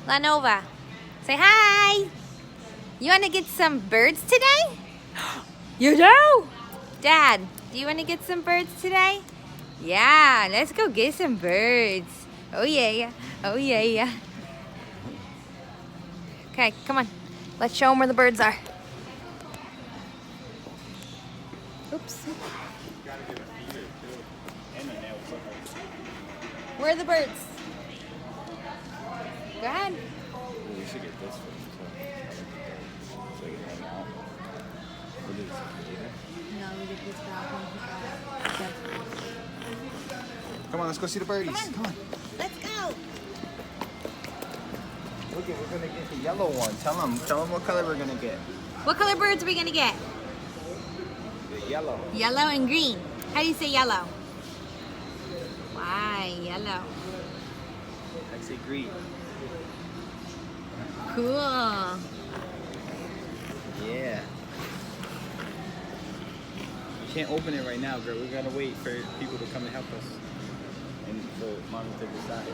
AVoiceForLa'Nova. Say hi. You want to get some birds today? You do? Dad, do you want to get some birds today? Yeah, let's go get some birds. Oh yeah. Oh yeah. Okay, come on. Let's show them where the birds are. Oops. Where are the birds? Go ahead. We should get this one so we can hang out. What is it? No, we get this one. Come on, let's go see the birdies. Come on. Let's go. Look at, we're gonna get the yellow one. Tell them what color we're gonna get. What color birds are we gonna get? The yellow. Yellow and green. How do you say yellow? Why yellow? I say green. Cool. Yeah. We can't open it right now, girl. We gotta wait for people to come and help us and for mommy to decide.